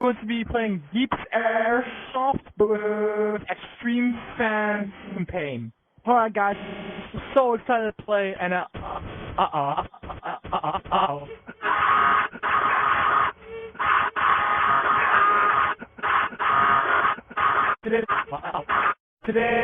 going to be playing Deep's Airsoft with Extreme Fan campaign. Alright guys, so excited to play and today